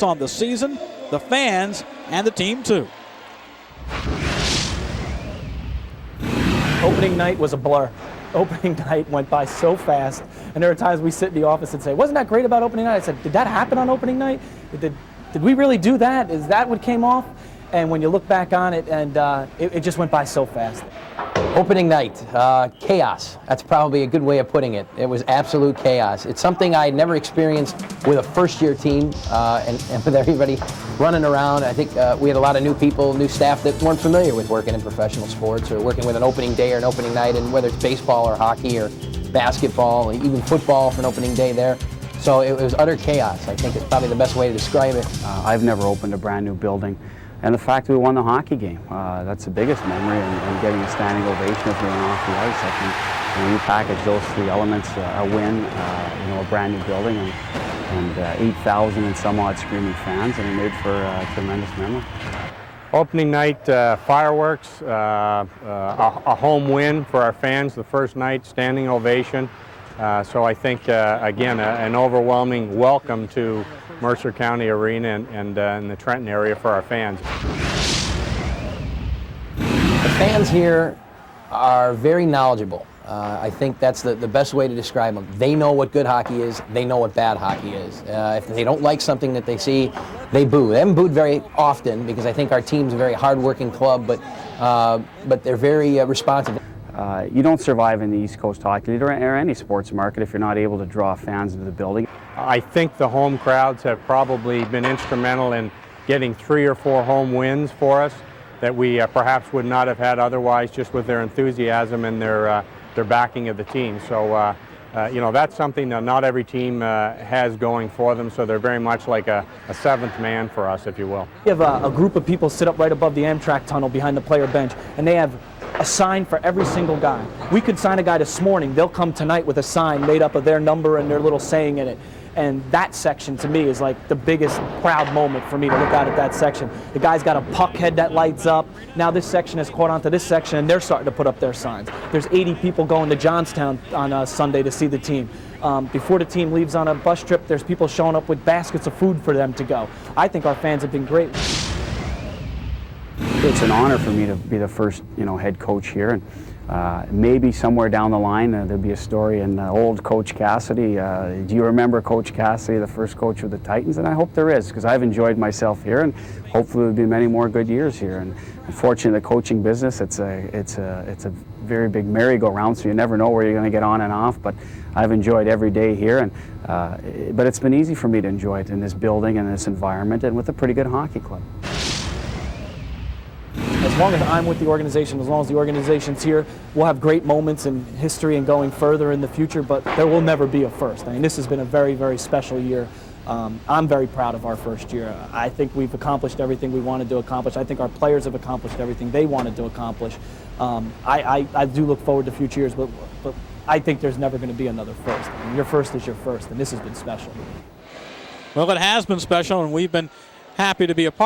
on the season, the fans, and the team too. Opening night was a blur. Opening night went by so fast, and there are times we sit in the office and say, wasn't that great about opening night? I said, did that happen on opening night? Did we really do that? Is that what came off? And when you look back on it, and it just went by so fast. Opening night, chaos. That's probably a good way of putting it. It was absolute chaos. It's something I never experienced with a first-year team and with everybody running around. I think we had a lot of new people, new staff that weren't familiar with working in professional sports or working with an opening day or an opening night, and whether it's baseball or hockey or basketball, or even football for an opening day there. So it was utter chaos. I think it's probably the best way to describe it. I've never opened a brand new building. And the fact that we won the hockey game, that's the biggest memory, and getting a standing ovation as we went off the ice. I think when you package those three elements, a win, a brand new building, and 8,000 and some odd screaming fans, and it made for a tremendous memory. Opening night, fireworks, a home win for our fans the first night, standing ovation. So I think, again, an overwhelming welcome to Mercer County Arena and in the Trenton area for our fans. The fans here are very knowledgeable. I think that's the best way to describe them. They know what good hockey is. They know what bad hockey is. If they don't like something that they see, they boo. They haven't booed very often because I think our team's a very hard-working club, but they're very responsive. You don't survive in the East Coast Hockey League or any sports market if you're not able to draw fans into the building. I think the home crowds have probably been instrumental in getting 3 or 4 home wins for us that we perhaps would not have had otherwise, just with their enthusiasm and their backing of the team. So, that's something that not every team has going for them, so they're very much like a seventh man for us, if you will. We have a group of people sit up right above the Amtrak tunnel behind the player bench, and they have a sign for every single guy. We could sign a guy this morning. They'll come tonight with a sign made up of their number and their little saying in it. And that section, to me, is like the biggest proud moment for me to look out at that section. The guy's got a puck head that lights up. Now this section has caught onto this section, and they're starting to put up their signs. There's 80 people going to Johnstown on Sunday to see the team. Before the team leaves on a bus trip, there's people showing up with baskets of food for them to go. I think our fans have been great. It's an honor for me to be the first, head coach here, and maybe somewhere down the line there'll be a story in old Coach Cassidy. Do you remember Coach Cassidy, the first coach of the Titans? And I hope there is, because I've enjoyed myself here, and hopefully there'll be many more good years here. And unfortunately, the coaching business, it's a very big merry-go-round, so you never know where you're going to get on and off. But I've enjoyed every day here, and but it's been easy for me to enjoy it in this building and this environment, and with a pretty good hockey club. As long as I'm with the organization, as long as the organization's here, we'll have great moments in history and going further in the future, but there will never be a first. I mean, this has been a very, very special year. I'm very proud of our first year. I think we've accomplished everything we wanted to accomplish. I think our players have accomplished everything they wanted to accomplish. I do look forward to future years, but I think there's never going to be another first. I mean, your first is your first, and this has been special. Well, it has been special, and we've been happy to be a part.